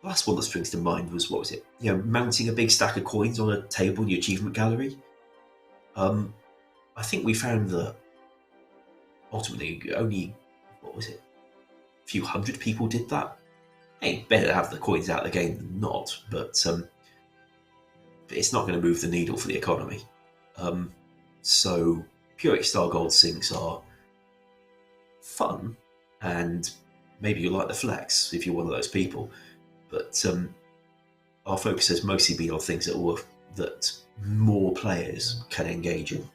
The last one that springs to mind was, what was it? Mounting a big stack of coins on a table in the achievement gallery. I think we found that ultimately only, what was it? A few hundred people did that. Hey, better to have the coins out of the game than not, but it's not going to move the needle for the economy. So Purix style gold sinks are fun, and maybe you like the flex if you're one of those people, but our focus has mostly been on things that more players can engage in.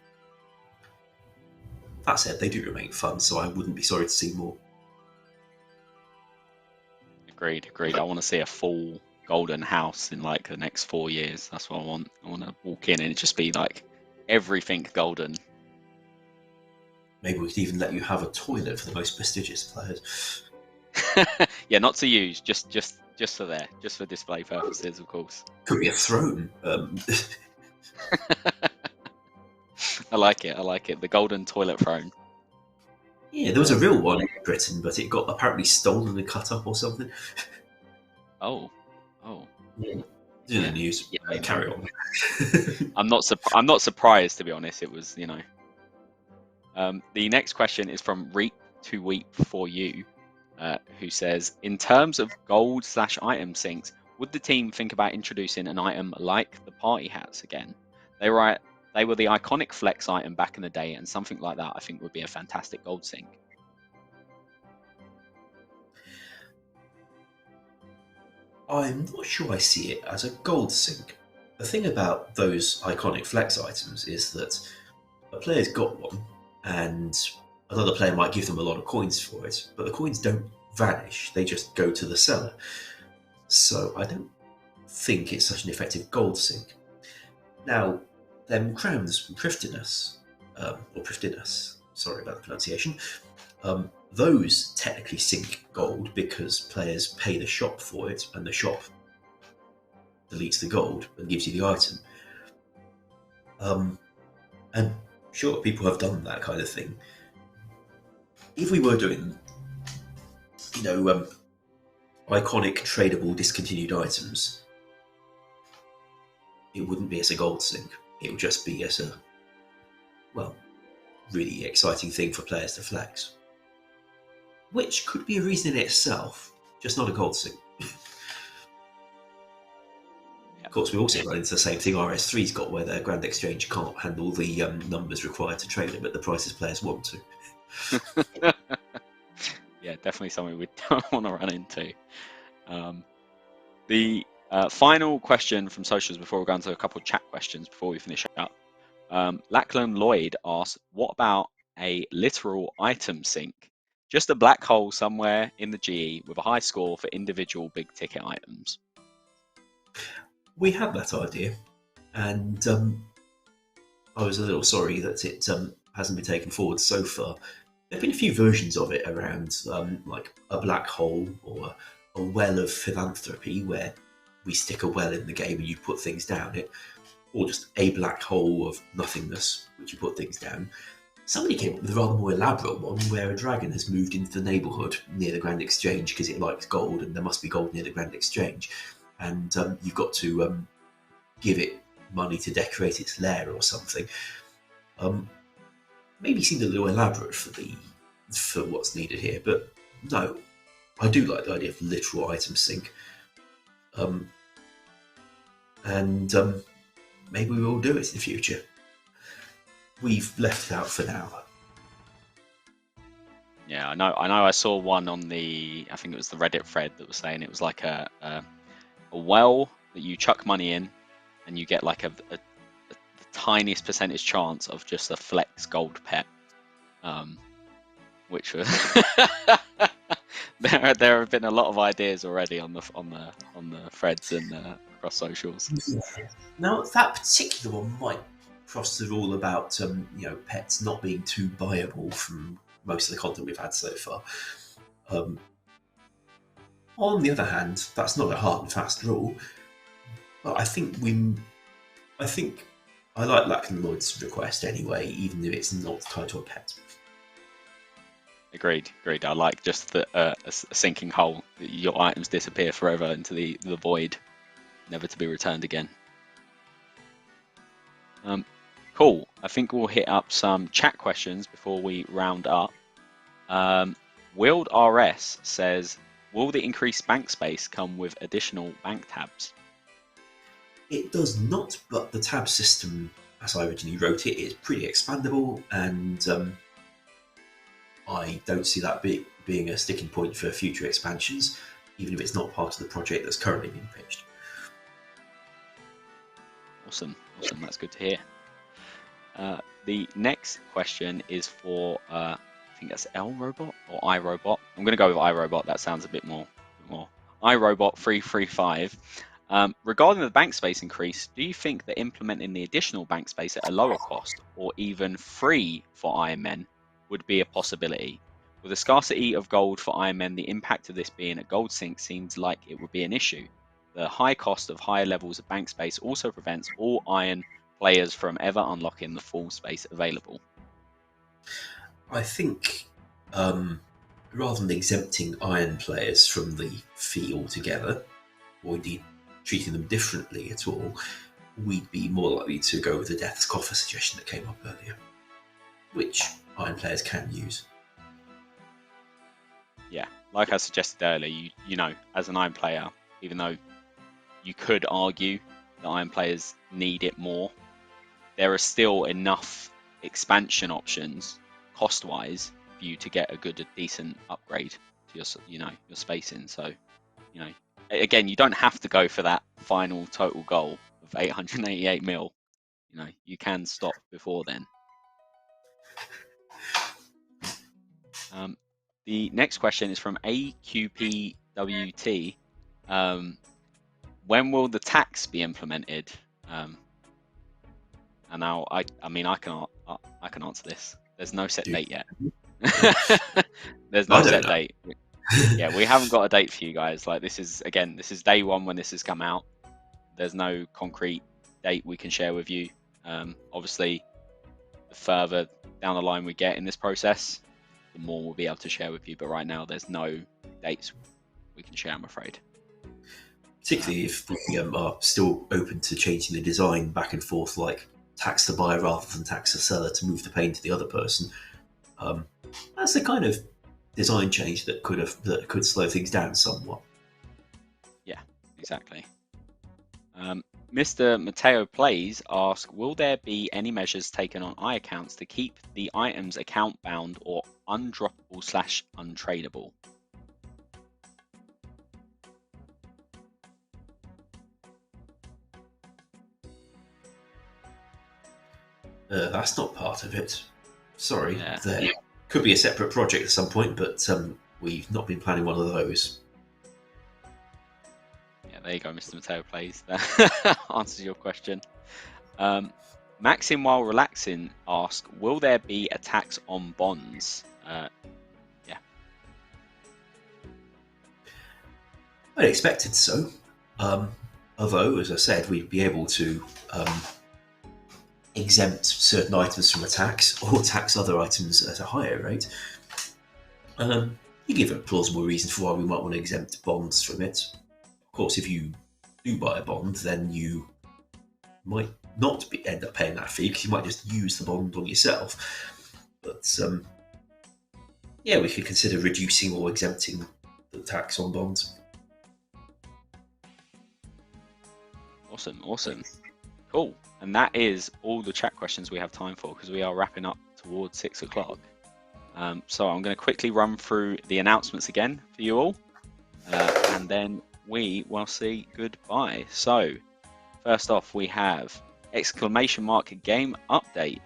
That said, they do remain fun, so I wouldn't be sorry to see more. Agreed. I want to see a full golden house in like the next 4 years. That's what I want. I want to walk in and it just be like everything golden. Maybe we could even let you have a toilet for the most prestigious players. Yeah, not to use, just for there, just for display purposes, of course. Could be a throne. I like it. The golden toilet throne. Yeah, there was a real one in Britain, but it got apparently stolen and cut up or something. Oh. Yeah. In the news. Yeah, carry on. I'm not surprised, to be honest. It was, The next question is from Reap to Weep for You, who says, in terms of gold/item sinks, would the team think about introducing an item like the party hats again? They were the iconic flex item back in the day, and something like that I think would be a fantastic gold sink. I'm not sure I see it as a gold sink. The thing about those iconic flex items is that a player's got one, and another player might give them a lot of coins for it, but the coins don't vanish, they just go to the seller. So I don't think it's such an effective gold sink. Now, them crowns from Prifdinus, sorry about the pronunciation, those technically sink gold because players pay the shop for it, and the shop deletes the gold and gives you the item. And sure, people have done that kind of thing. If we were doing, iconic, tradable, discontinued items, it wouldn't be as a gold sink. It would just be as a, really exciting thing for players to flex. Which could be a reason in itself, just not a gold sink. Of course, we also run into the same thing RS3's got, where their Grand Exchange can't handle the numbers required to trade them at the prices players want to. Yeah, definitely something we don't want to run into. The final question from socials before we go on to a couple of chat questions before we finish up. Lachlan Lloyd asks, what about a literal item sink? Just a black hole somewhere in the GE with a high score for individual big ticket items. We had that idea, and I was a little sorry that it hasn't been taken forward so far. There have been a few versions of it around, like a black hole or a well of philanthropy, where we stick a well in the game and you put things down it, or just a black hole of nothingness, which you put things down. Somebody came up with a rather more elaborate one where a dragon has moved into the neighbourhood near the Grand Exchange because it likes gold, and there must be gold near the Grand Exchange. And you've got to give it money to decorate its lair or something. Maybe seemed a little elaborate for what's needed here, but no, I do like the idea of literal item sink. And maybe we will do it in the future. We've left it out for now. Yeah, I know. I saw one on I think it was the Reddit thread that was saying it was like a well that you chuck money in, and you get like the tiniest percentage chance of just a flex gold pet, which was there have been a lot of ideas already on the threads and across socials. Yeah. Now that particular one might cross the rule about pets not being too buyable from most of the content we've had so far. On the other hand, that's not a hard and fast rule. But I think I like Lachlan Lloyd's request anyway, even if it's not tied to a pet. Agreed. I like just a sinking hole. Your items disappear forever into the void, never to be returned again. Cool. I think we'll hit up some chat questions before we round up. Wild RS says, will the increased bank space come with additional bank tabs? It does not, but the tab system, as I originally wrote it, is pretty expandable, and I don't see that being a sticking point for future expansions, even if it's not part of the project that's currently being pitched. Awesome. That's good to hear. The next question is for, I think that's L-Robot or iRobot. I'm going to go with iRobot. That sounds a bit more. iRobot 335. Regarding the bank space increase, do you think that implementing the additional bank space at a lower cost or even free for ironmen would be a possibility? With the scarcity of gold for ironmen, the impact of this being a gold sink seems like it would be an issue. The high cost of higher levels of bank space also prevents all iron players from ever unlocking the full space available. I think rather than exempting iron players from the fee altogether, or indeed treating them differently at all, we'd be more likely to go with the Death's Coffer suggestion that came up earlier, which iron players can use. Yeah, like I suggested earlier, you know, as an iron player, even though you could argue that iron players need it more, there are still enough expansion options cost-wise for you to get a decent upgrade to your spacing. So, again, you don't have to go for that final total goal of 888 mil. You can stop before then. The next question is from AQPWT. When will the tax be implemented? And now I can answer this. There's no set date yet. There's no set date. Yeah, we haven't got a date for you guys. Like, this is day one when this has come out. There's no concrete date we can share with you. Obviously, the further down the line we get in this process, the more we'll be able to share with you. But right now, there's no dates we can share, I'm afraid. Particularly if we are still open to changing the design back and forth, like tax the buyer rather than tax the seller to move the pain to the other person. That's the kind of design change that could slow things down somewhat. Yeah, exactly. Mr. Mateo Plays asks, will there be any measures taken on iAccounts to keep the items account bound or undroppable / untradeable? That's not part of it. Sorry. Yeah. There could be a separate project at some point, but we've not been planning one of those. Yeah, there you go, Mr. Mateo Plays. That answers your question. Maxim while relaxing asks, will there be a tax on bonds? Yeah. I expected so. Although, as I said, we'd be able to exempt certain items from a tax or tax other items at a higher rate. You give a plausible reason for why we might want to exempt bonds from it. Of course, if you do buy a bond, then you might not end up paying that fee because you might just use the bond on yourself. But yeah, we could consider reducing or exempting the tax on bonds. Awesome. Cool. And that is all the chat questions we have time for because we are wrapping up towards 6 o'clock. So I'm going to quickly run through the announcements again for you all, and then we will say goodbye. So first off, we have exclamation mark game update.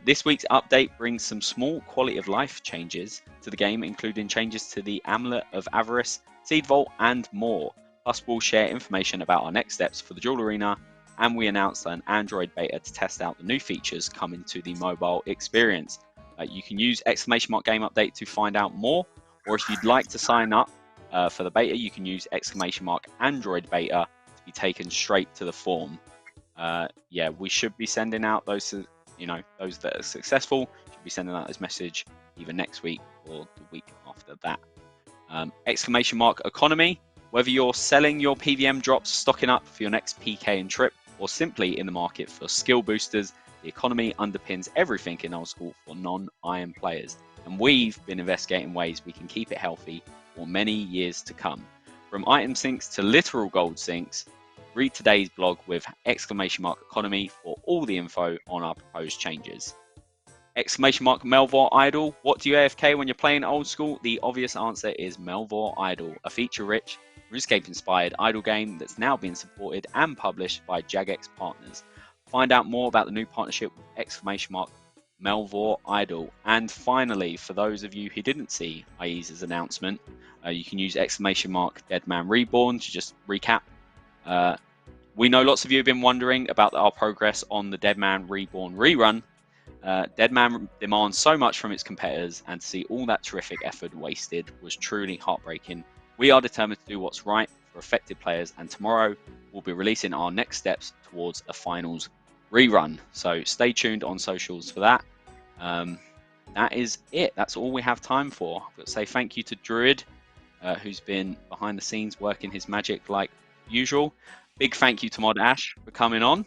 This week's update brings some small quality of life changes to the game, including changes to the Amulet of Avarice, Seed Vault, and more. Plus, we'll share information about our next steps for the Duel Arena, and we announced an Android beta to test out the new features coming to the mobile experience. You can use exclamation mark game update to find out more, or if you'd like to sign up for the beta, you can use exclamation mark Android beta to be taken straight to the form. Yeah, we should be sending out those, those that are successful, should be sending out this message either next week or the week after that. Exclamation mark economy. Whether you're selling your PVM drops, stocking up for your next PK and trip, or simply in the market for skill boosters, the economy underpins everything in Old School for non-iron players. And we've been investigating ways we can keep it healthy for many years to come. From item sinks to literal gold sinks, read today's blog with exclamation mark economy for all the info on our proposed changes. Exclamation mark Melvor Idol. What do you AFK when you're playing Old School? The obvious answer is Melvor Idol, a feature-rich, RuneScape-inspired idle game that's now being supported and published by Jagex partners. Find out more about the new partnership with exclamation mark Melvor Idol. And finally, for those of you who didn't see Ayiza's announcement, you can use exclamation mark Deadman Reborn to just recap. We know lots of you have been wondering about our progress on the Deadman Reborn Re-Run. Deadman demands so much from its competitors, and to see all that terrific effort wasted was truly heartbreaking. We are determined to do what's right for affected players, and tomorrow we'll be releasing our next steps towards a finals rerun. So stay tuned on socials for that. That is it. That's all we have time for. I've got to say thank you to Druid, who's been behind the scenes working his magic like usual. Big thank you to Mods Ash for coming on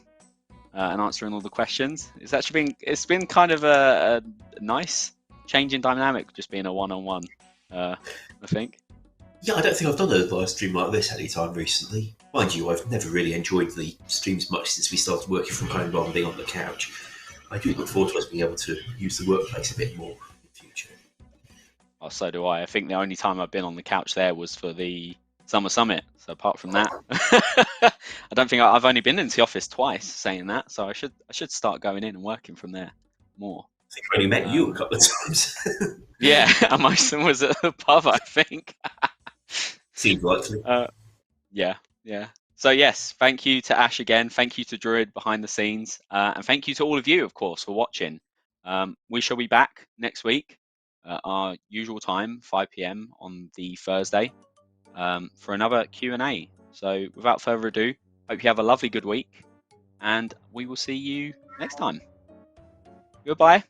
and answering all the questions. It's been kind of a nice change in dynamic, just being a one-on-one, I think. Yeah, I don't think I've done a live stream like this any time recently. Mind you, I've never really enjoyed the streams much since we started working from home rather than being on the couch. I do look forward to us being able to use the workplace a bit more in the future. Oh, so do I. I think the only time I've been on the couch there was for the Summer Summit. So apart from that, I don't think I've only been into the office twice saying that. So I should start going in and working from there more. I think I've only met you a couple of times. Yeah, and most of them was at the pub, I think. Seems likely. Yeah. So yes, thank you to Ash again. Thank you to Druid behind the scenes. And thank you to all of you, of course, for watching. We shall be back next week, our usual time, 5 PM on the Thursday, for another Q&A. So without further ado, hope you have a lovely good week, and we will see you next time. Goodbye.